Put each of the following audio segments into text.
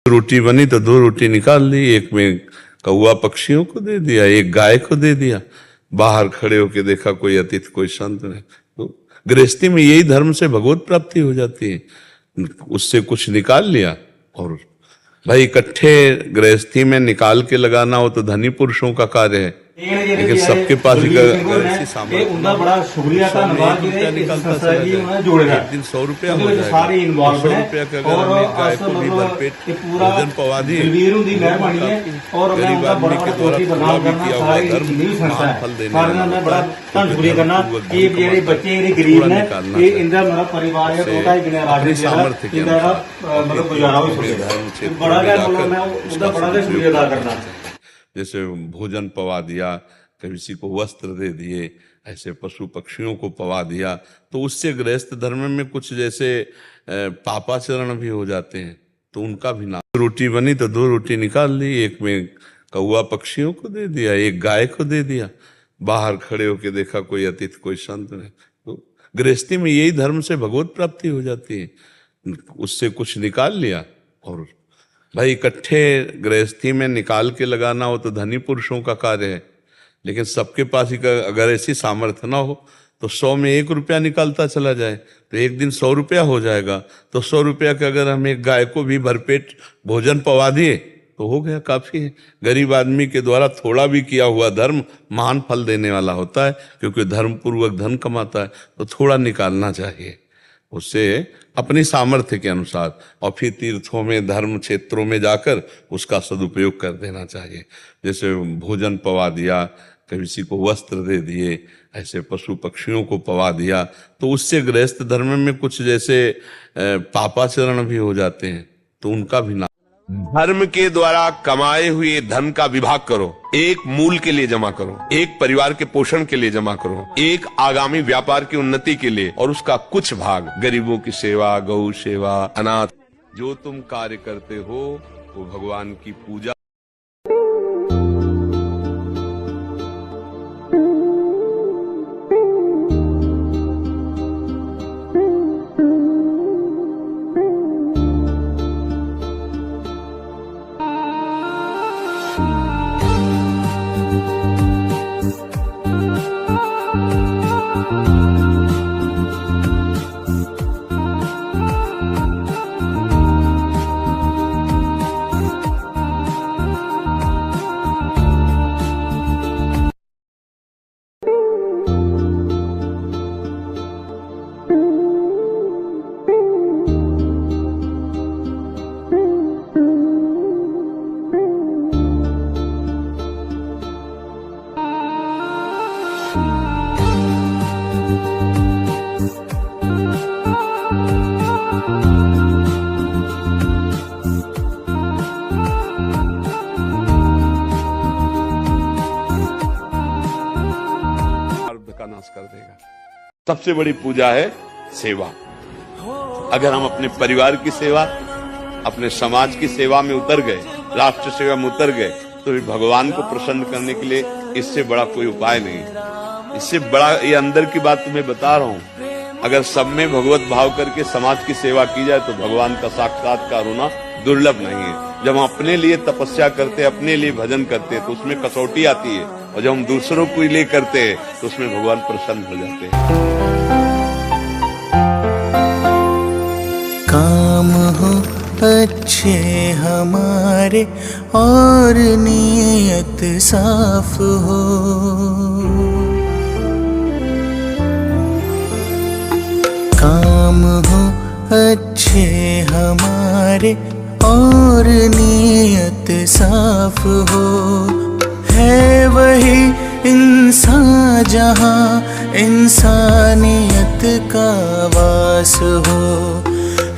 रोटी बनी तो 2 रोटी निकाल ली, एक में कौआ पक्षियों को दे दिया, एक गाय को दे दिया। बाहर खड़े होके देखा कोई अतिथि कोई संत ने। तो गृहस्थी में यही धर्म से भगवत प्राप्ति हो जाती है, उससे कुछ निकाल लिया। और भाई इकट्ठे गृहस्थी में निकाल के लगाना हो तो धनी पुरुषों का कार्य है, लेकिन सबके पास बड़ा शुक्रिया का धन्यवाद एक दिन 100 रुपया हो जाएगा, 100 रुपया का अगर हमने गाय को भी भरपेट भोजन पवा दिए, गरीब आदमी के द्वारा पूरा भी किया हुआ धर्म महान फल देने वाला अपने सामर्थ्य के अनुसार। जैसे भोजन पवा दिया, किसी को वस्त्र दे दिए, ऐसे पशु पक्षियों को पवा दिया, तो उससे गृहस्थ धर्म में कुछ जैसे पापाचरण भी हो जाते हैं, तो उनका भी नाम। रोटी बनी तो 2 रोटी निकाल ली, एक में कौआ पक्षियों को दे दिया, एक गाय को दे दिया। बाहर खड़े होके देखा कोई अतिथि कोई संत ने। तो गृहस्थी में यही धर्म से भगवत प्राप्ति हो जाती है, उससे कुछ निकाल लिया। और भाई इकट्ठे गृहस्थी में निकाल के लगाना हो तो धनी पुरुषों का कार्य है, लेकिन सबके पास ही अगर ऐसी सामर्थ्य ना हो तो 100 में 1 रुपया निकालता चला जाए तो एक दिन 100 रुपया हो जाएगा। तो 100 रुपया का अगर हम एक गाय को भी भरपेट भोजन पवा दिए तो हो गया, काफी है। गरीब आदमी के द्वारा थोड़ा भी किया हुआ धर्म महान फल देने वाला होता है, क्योंकि धर्म पूर्वक धन कमाता है, तो थोड़ा निकालना चाहिए उससे अपनी सामर्थ्य के अनुसार। और फिर तीर्थों में धर्म क्षेत्रों में जाकर उसका सदुपयोग कर देना चाहिए। जैसे भोजन पवा दिया, किसी को वस्त्र दे दिए, ऐसे पशु पक्षियों को पवा दिया, तो उससे गृहस्थ धर्म में कुछ जैसे पापाचरण भी हो जाते हैं, तो उनका भी नाम। धर्म के द्वारा कमाए हुए धन का विभाग करो, एक मूल के लिए जमा करो, एक परिवार के पोषण के लिए जमा करो, एक आगामी व्यापार की उन्नति के लिए, और उसका कुछ भाग गरीबों की सेवा, गौ सेवा, अनाथ। जो तुम कार्य करते हो वो भगवान की पूजा। कर देगा। सबसे बड़ी पूजा है सेवा। अगर हम अपने परिवार की सेवा, अपने समाज की सेवा में उतर गए, राष्ट्र सेवा में उतर गए, तो भगवान को प्रसन्न करने के लिए इससे बड़ा कोई उपाय नहीं। इससे बड़ा, ये अंदर की बात तुम्हें बता रहा हूँ, अगर सब में भगवत भाव करके समाज की सेवा की जाए तो भगवान का साक्षात्कार होना दुर्लभ नहीं है। जब हम अपने लिए तपस्या करते, अपने लिए भजन करते, तो उसमें कसौटी आती है, और जब हम दूसरों के लिए करते हैं तो उसमें भगवान प्रसन्न हो जाते हैं। काम हो अच्छे हमारे और नीयत साफ हो, काम हो अच्छे हमारे और नीयत साफ हो। है वही इंसान जहाँ इंसानियत का वास हो,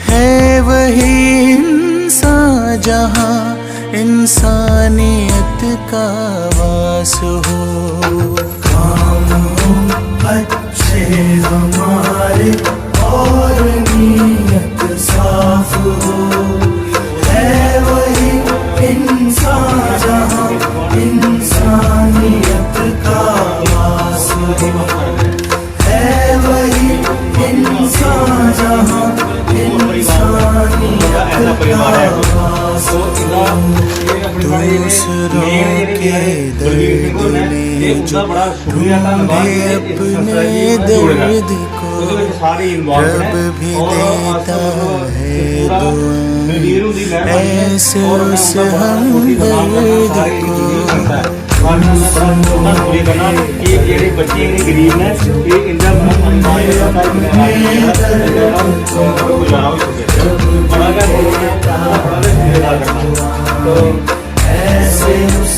है वही इंसान जहाँ इंसानियत का वास हो। काम हो अच्छे हमारे और नीयत साफ हो, है वही इंसान जहाँ इंसानियत का वास हो, है वही इंसान जहाँ इंसानियत का वास हो। दूसरों के दर्द में जो ढूंढे अपने दर्द को रब भी देता है दुआ ऐसे उस हमदर्द को ਜਿਹੜੇ ਬੱਚੇ ਨੇ ਗਰੀਬ ਨੇ ਇਹ ਇੰਦਾ ਗੁਜ਼ਾਰਾ ਹੋ ਸਕੇ ਬੜਾ ऐसे उस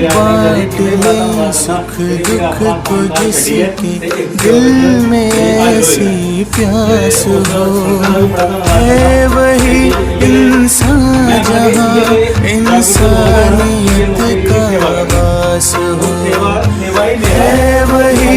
बांट ले सुख दुख को जिसके दिल में ऐसी प्यास हो है वही इंसान जहाँ इंसानियत का वास हो है वही